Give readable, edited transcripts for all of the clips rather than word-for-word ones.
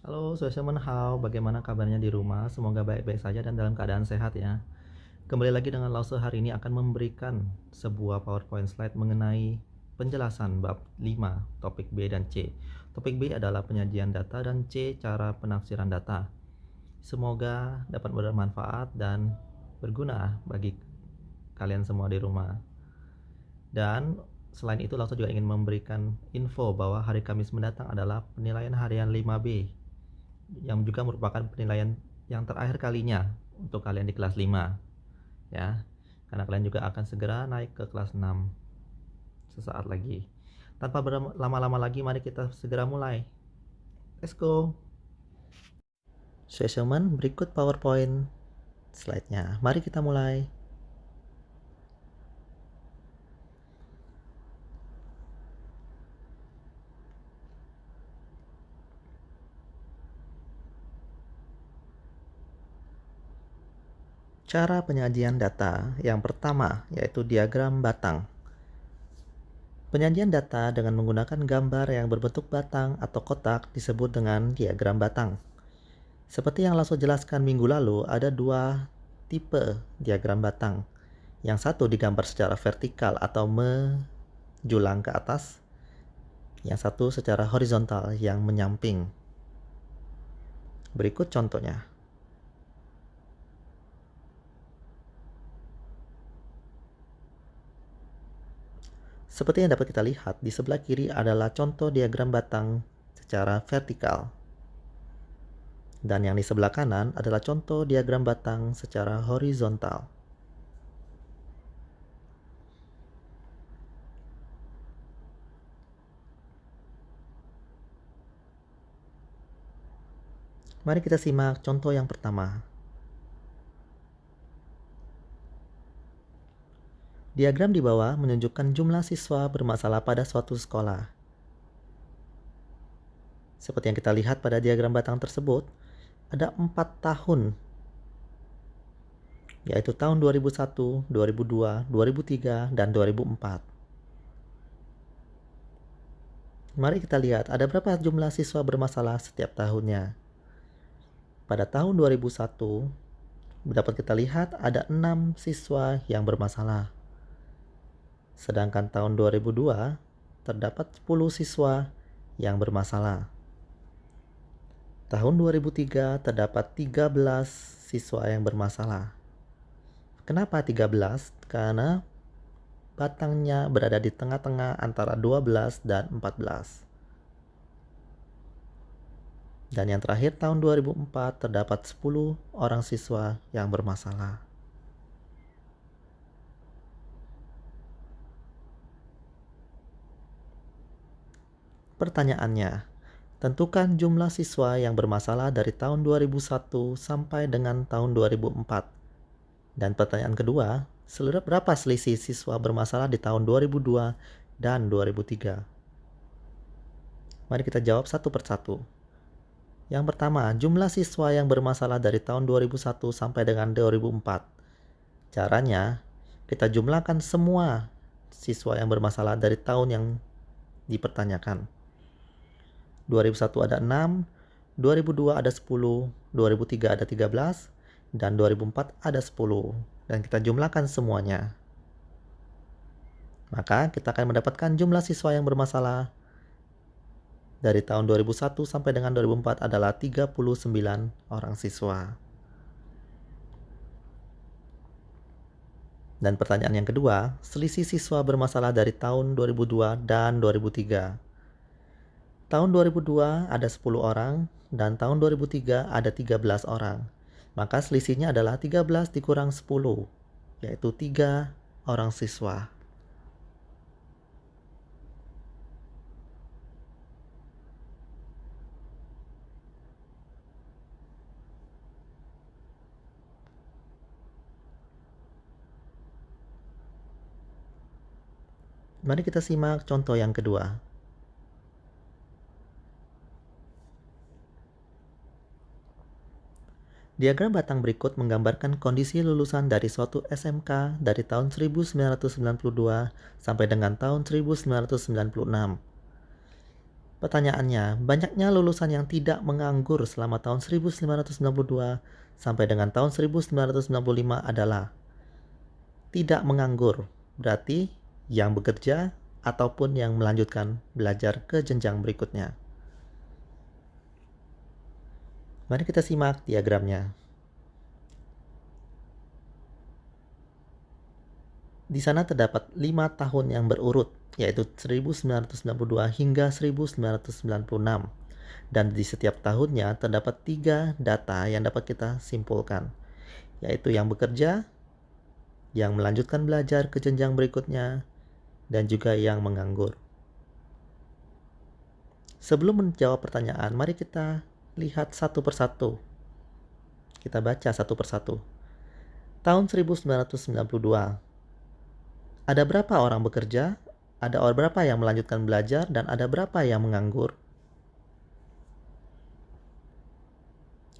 Halo, Sueshemen How, bagaimana kabarnya di rumah? Semoga baik-baik saja dan dalam keadaan sehat ya. Kembali lagi dengan Lause hari ini akan memberikan sebuah PowerPoint slide mengenai penjelasan bab 5, topik B dan C. Topik B adalah penyajian data dan C cara penafsiran data. Semoga dapat bermanfaat dan berguna bagi kalian semua di rumah. Dan selain itu Lause juga ingin memberikan info bahwa hari Kamis mendatang adalah penilaian harian 5B yang juga merupakan penilaian yang terakhir kalinya untuk kalian di kelas 5 ya. Karena kalian juga akan segera naik ke kelas 6 sesaat lagi. Tanpa berlama-lama lagi, mari kita segera mulai. Let's go. Session berikut PowerPoint slide-nya. Mari kita mulai. Cara penyajian data yang pertama yaitu diagram batang. Penyajian data dengan menggunakan gambar yang berbentuk batang atau kotak disebut dengan diagram batang. Seperti yang langsung jelaskan minggu lalu, ada dua tipe diagram batang. Yang satu digambar secara vertikal atau menjulang ke atas. Yang satu secara horizontal yang menyamping. Berikut contohnya. Seperti yang dapat kita lihat, di sebelah kiri adalah contoh diagram batang secara vertikal. Dan yang di sebelah kanan adalah contoh diagram batang secara horizontal. Mari kita simak contoh yang pertama. Diagram di bawah menunjukkan jumlah siswa bermasalah pada suatu sekolah. Seperti yang kita lihat pada diagram batang tersebut, ada 4 tahun, yaitu tahun 2001, 2002, 2003, dan 2004. Mari kita lihat ada berapa jumlah siswa bermasalah setiap tahunnya. Pada tahun 2001, dapat kita lihat ada 6 siswa yang bermasalah. Sedangkan tahun 2002 terdapat 10 siswa yang bermasalah. Tahun 2003 terdapat 13 siswa yang bermasalah. Kenapa 13? Karena batangnya berada di tengah-tengah antara 12 dan 14. Dan yang terakhir tahun 2004 terdapat 10 orang siswa yang bermasalah. Pertanyaannya, tentukan jumlah siswa yang bermasalah dari tahun 2001 sampai dengan tahun 2004. Dan pertanyaan kedua, berapa selisih siswa bermasalah di tahun 2002 dan 2003? Mari kita jawab satu persatu. Yang pertama, jumlah siswa yang bermasalah dari tahun 2001 sampai dengan 2004. Caranya, kita jumlahkan semua siswa yang bermasalah dari tahun yang dipertanyakan. 2001 ada 6, 2002 ada 10, 2003 ada 13, dan 2004 ada 10. Dan kita jumlahkan semuanya. Maka kita akan mendapatkan jumlah siswa yang bermasalah dari tahun 2001 sampai dengan 2004 adalah 39 orang siswa. Dan pertanyaan yang kedua, selisih siswa bermasalah dari tahun 2002 dan 2003. Tahun 2002 ada 10 orang dan tahun 2003 ada 13 orang. Maka selisihnya adalah 13 dikurang 10, yaitu 3 orang siswa. Mari kita simak contoh yang kedua. Diagram batang berikut menggambarkan kondisi lulusan dari suatu SMK dari tahun 1992 sampai dengan tahun 1996. Pertanyaannya, banyaknya lulusan yang tidak menganggur selama tahun 1992 sampai dengan tahun 1995 adalah tidak menganggur, berarti yang bekerja ataupun yang melanjutkan belajar ke jenjang berikutnya. Mari kita simak diagramnya. Di sana terdapat 5 tahun yang berurut, yaitu 1992 hingga 1996. Dan di setiap tahunnya terdapat 3 data yang dapat kita simpulkan, yaitu yang bekerja, yang melanjutkan belajar ke jenjang berikutnya, dan juga yang menganggur. Sebelum menjawab pertanyaan, mari kita lihat satu persatu. Kita baca satu persatu. Tahun 1992, ada berapa orang bekerja, ada berapa yang melanjutkan belajar, dan ada berapa yang menganggur?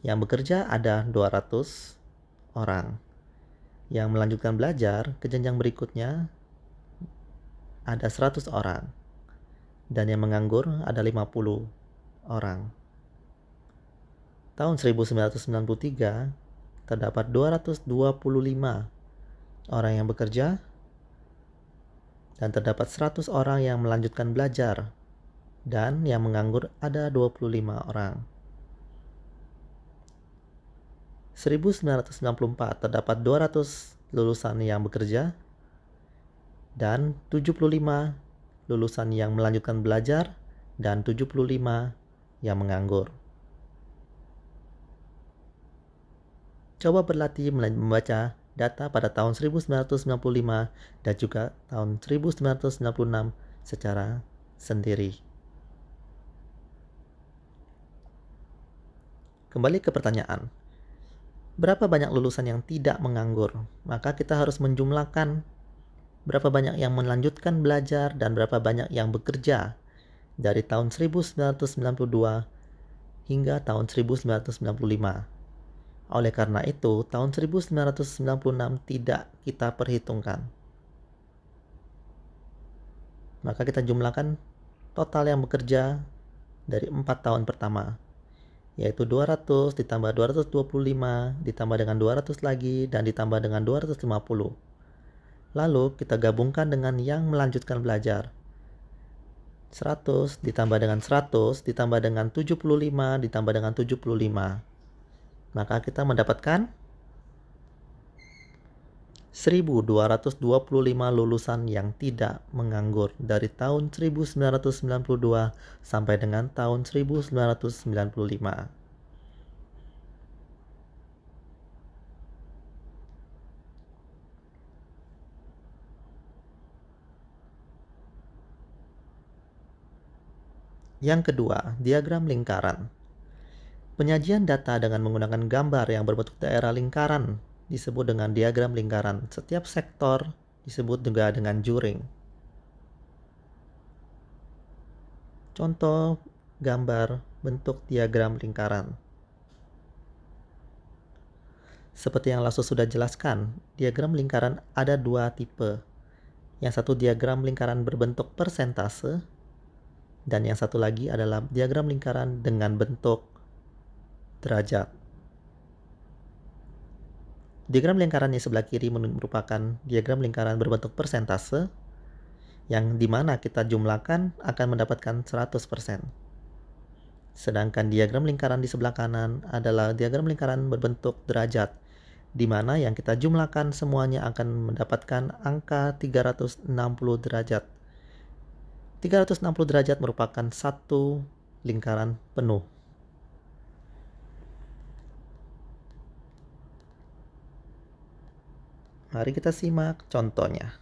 Yang bekerja ada 200 orang. Yang melanjutkan belajar ke jenjang berikutnya ada 100 orang. Dan yang menganggur ada 50 orang. Tahun 1993 terdapat 225 orang yang bekerja dan terdapat 100 orang yang melanjutkan belajar, dan yang menganggur ada 25 orang. 1994 terdapat 200 lulusan yang bekerja dan 75 lulusan yang melanjutkan belajar dan 75 yang menganggur. Coba berlatih membaca data pada tahun 1995 dan juga tahun 1996 secara sendiri. Kembali ke pertanyaan. Berapa banyak lulusan yang tidak menganggur? Maka kita harus menjumlahkan berapa banyak yang melanjutkan belajar dan berapa banyak yang bekerja dari tahun 1992 hingga tahun 1995. Oleh karena itu, tahun 1996 tidak kita perhitungkan. Maka kita jumlahkan total yang bekerja dari 4 tahun pertama, yaitu 200 ditambah 225 ditambah dengan 200 lagi dan ditambah dengan 250. Lalu kita gabungkan dengan yang melanjutkan belajar. 100 ditambah dengan 100 ditambah dengan 75 ditambah dengan 75. Maka kita mendapatkan 1225 lulusan yang tidak menganggur dari tahun 1992 sampai dengan tahun 1995. Yang kedua, diagram lingkaran. Penyajian data dengan menggunakan gambar yang berbentuk daerah lingkaran disebut dengan diagram lingkaran. Setiap sektor disebut juga dengan juring. Contoh gambar bentuk diagram lingkaran. Seperti yang langsung sudah jelaskan, diagram lingkaran ada 2 tipe. Yang satu diagram lingkaran berbentuk persentase, dan yang satu lagi adalah diagram lingkaran dengan bentuk derajat. Diagram lingkaran yang sebelah kiri merupakan diagram lingkaran berbentuk persentase, yang dimana kita jumlahkan akan mendapatkan 100%. Sedangkan diagram lingkaran di sebelah kanan adalah diagram lingkaran berbentuk derajat, di mana yang kita jumlahkan semuanya akan mendapatkan angka 360 derajat. 360 derajat merupakan satu lingkaran penuh. Mari kita simak contohnya.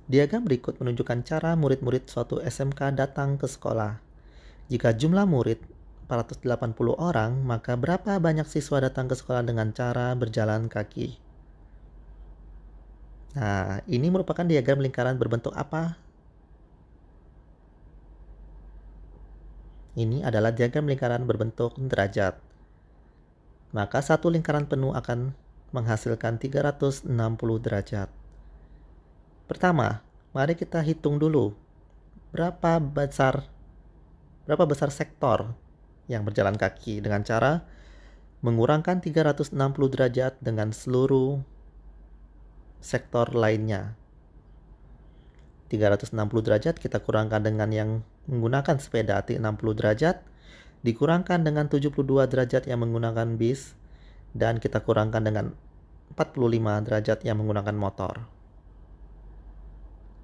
Diagram berikut menunjukkan cara murid-murid suatu SMK datang ke sekolah. Jika jumlah murid 480 orang, maka berapa banyak siswa datang ke sekolah dengan cara berjalan kaki? Nah, ini merupakan diagram lingkaran berbentuk apa? Ini adalah diagram lingkaran berbentuk derajat. Maka satu lingkaran penuh akan menghasilkan 360 derajat. Pertama, mari kita hitung dulu berapa besar sektor yang berjalan kaki dengan cara mengurangkan 360 derajat dengan seluruh sektor lainnya. 360 derajat kita kurangkan dengan yang menggunakan sepeda 60 derajat, dikurangkan dengan 72 derajat yang menggunakan bis, dan kita kurangkan dengan 45 derajat yang menggunakan motor.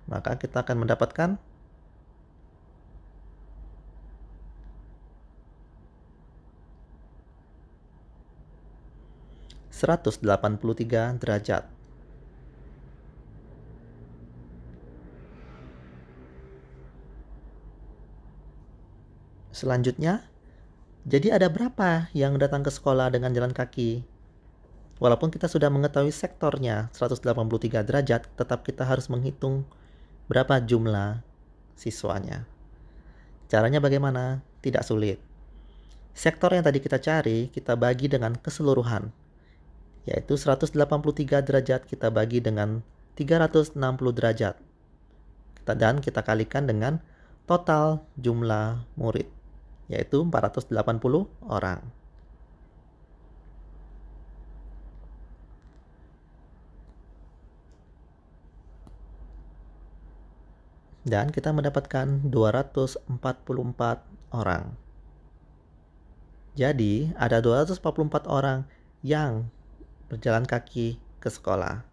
Maka kita akan mendapatkan 183 derajat. Selanjutnya, jadi ada berapa yang datang ke sekolah dengan jalan kaki? Walaupun kita sudah mengetahui sektornya 183 derajat, tetap kita harus menghitung berapa jumlah siswanya. Caranya bagaimana? Tidak sulit. Sektor yang tadi kita cari, kita bagi dengan keseluruhan, yaitu 183 derajat kita bagi dengan 360 derajat. Dan kita kalikan dengan total jumlah murid, yaitu 480 orang. Dan kita mendapatkan 244 orang. Jadi, ada 244 orang yang berjalan kaki ke sekolah.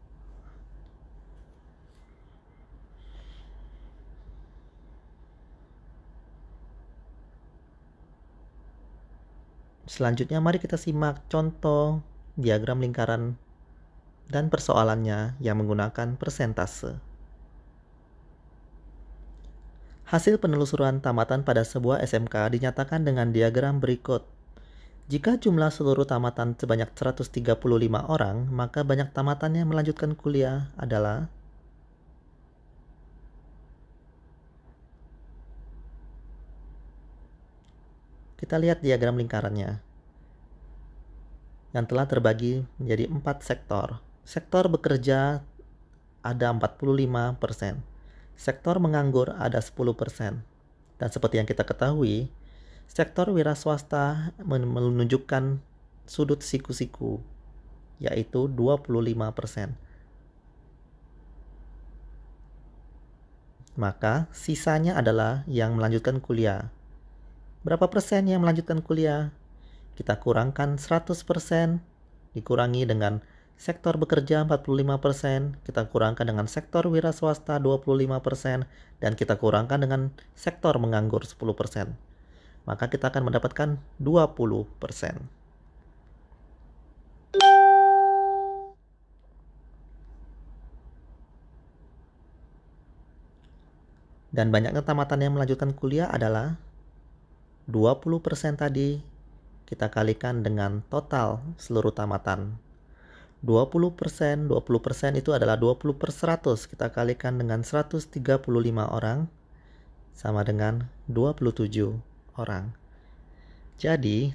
Selanjutnya, mari kita simak contoh diagram lingkaran dan persoalannya yang menggunakan persentase. Hasil penelusuran tamatan pada sebuah SMK dinyatakan dengan diagram berikut. Jika jumlah seluruh tamatan sebanyak 135 orang, maka banyak tamatan yang melanjutkan kuliah adalah kita lihat diagram lingkarannya yang telah terbagi menjadi 4 sektor. Sektor bekerja ada 45%. Sektor menganggur ada 10%. Dan seperti yang kita ketahui, sektor wira swasta menunjukkan sudut siku-siku, yaitu 25%. Maka sisanya adalah yang melanjutkan kuliah. Berapa persen yang melanjutkan kuliah? Kita kurangkan 100%, dikurangi dengan sektor bekerja 45%, kita kurangkan dengan sektor wira swasta 25%, dan kita kurangkan dengan sektor menganggur 10%. Maka kita akan mendapatkan 20%. Dan banyaknya tamatan yang melanjutkan kuliah adalah 20% tadi kita kalikan dengan total seluruh tamatan. 20% itu adalah 20 per 100. Kita kalikan dengan 135 orang sama dengan 27 orang. Jadi,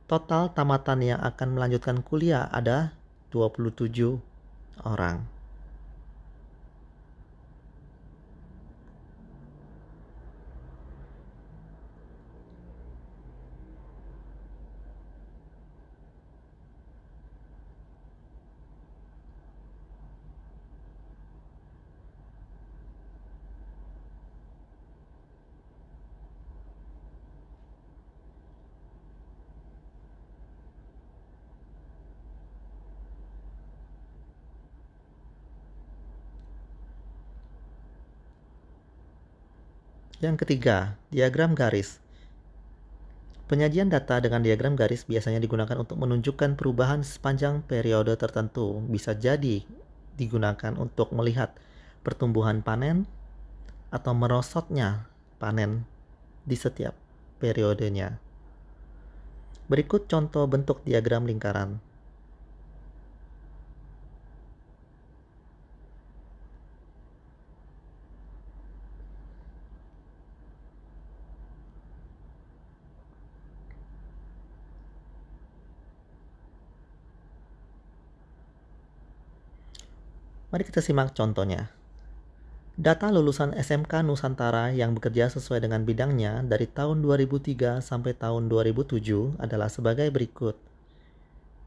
total tamatan yang akan melanjutkan kuliah ada 27 orang. Yang ketiga, diagram garis. Penyajian data dengan diagram garis biasanya digunakan untuk menunjukkan perubahan sepanjang periode tertentu. Bisa jadi digunakan untuk melihat pertumbuhan panen atau merosotnya panen di setiap periodenya. Berikut contoh bentuk diagram lingkaran. Mari kita simak contohnya. Data lulusan SMK Nusantara yang bekerja sesuai dengan bidangnya dari tahun 2003 sampai tahun 2007 adalah sebagai berikut.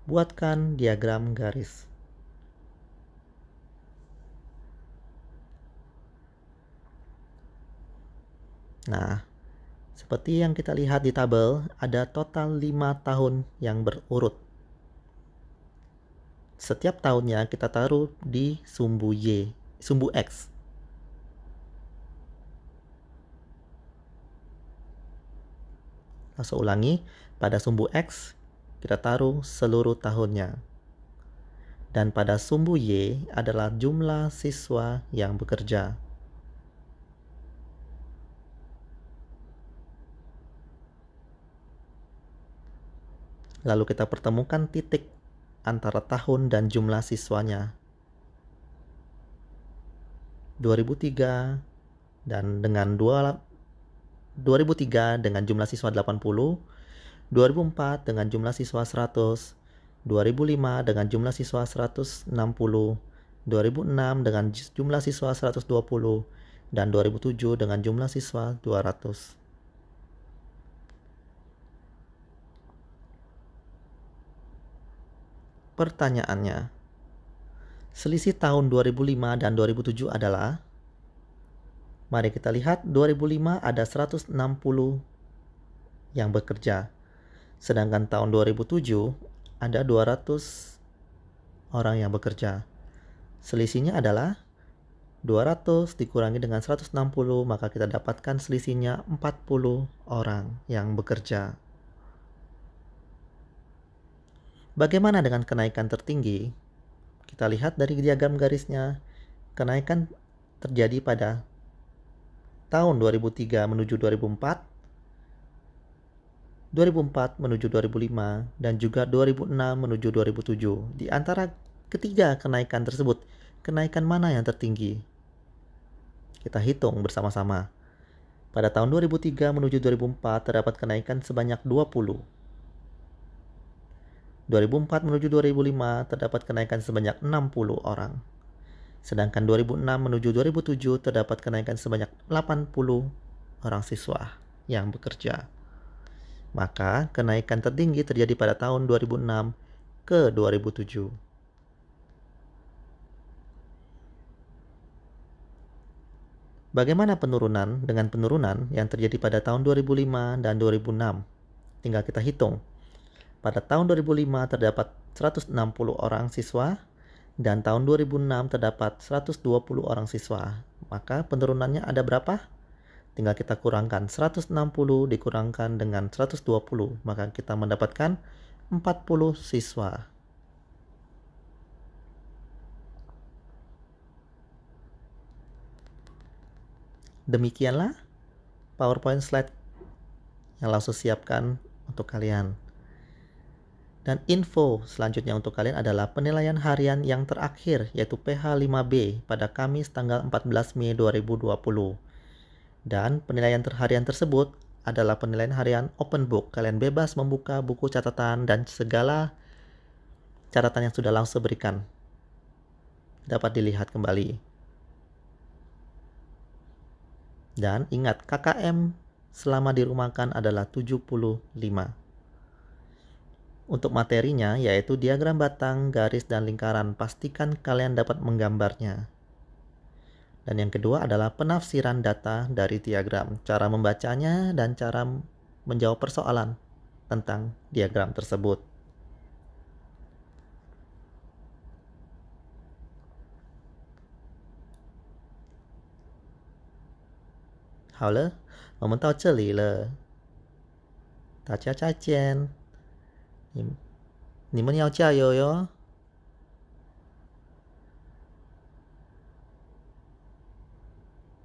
Buatkan diagram garis. Nah, seperti yang kita lihat di tabel, ada total 5 tahun yang berurut. Setiap tahunnya kita taruh di sumbu X. Langsung ulangi, pada sumbu X kita taruh seluruh tahunnya. Dan pada sumbu Y adalah jumlah siswa yang bekerja. Lalu kita pertemukan titik antara tahun dan jumlah siswanya. 2003 dan dengan 2003 dengan jumlah siswa 80, 2004 dengan jumlah siswa 100, 2005 dengan jumlah siswa 160, 2006 dengan jumlah siswa 120, dan 2007 dengan jumlah siswa 200. Pertanyaannya, selisih tahun 2005 dan 2007 adalah, mari kita lihat 2005 ada 160 yang bekerja. Sedangkan tahun 2007 ada 200 orang yang bekerja. Selisihnya adalah 200 dikurangi dengan 160, maka kita dapatkan selisihnya 40 orang yang bekerja. Bagaimana dengan kenaikan tertinggi? Kita lihat dari diagram garisnya, kenaikan terjadi pada tahun 2003 menuju 2004, 2004 menuju 2005, dan juga 2006 menuju 2007. Di antara ketiga kenaikan tersebut, kenaikan mana yang tertinggi? Kita hitung bersama-sama. Pada tahun 2003 menuju 2004 terdapat kenaikan sebanyak 20. 2004 menuju 2005 terdapat kenaikan sebanyak 60 orang. Sedangkan 2006 menuju 2007 terdapat kenaikan sebanyak 80 orang siswa yang bekerja. Maka kenaikan tertinggi terjadi pada tahun 2006 ke 2007. Bagaimana penurunan dengan penurunan yang terjadi pada tahun 2005 dan 2006? Tinggal kita hitung. Pada tahun 2005 terdapat 160 orang siswa dan tahun 2006 terdapat 120 orang siswa. Maka penurunannya ada berapa? Tinggal kita kurangkan 160 dikurangkan dengan 120, maka kita mendapatkan 40 siswa. Demikianlah PowerPoint slide yang langsung siapkan untuk kalian. Dan info selanjutnya untuk kalian adalah penilaian harian yang terakhir, yaitu PH 5B pada Kamis tanggal 14 Mei 2020. Dan penilaian harian tersebut adalah penilaian harian open book. Kalian bebas membuka buku catatan dan segala catatan yang sudah langsung berikan dapat dilihat kembali. Dan ingat, KKM selama dirumahkan adalah 75. Untuk materinya yaitu diagram batang, garis, dan lingkaran. Pastikan kalian dapat menggambarnya. Dan yang kedua adalah penafsiran data dari diagram, cara membacanya dan cara menjawab persoalan tentang diagram tersebut. 好了，我们到这里了，大家再见，你们要加油哟。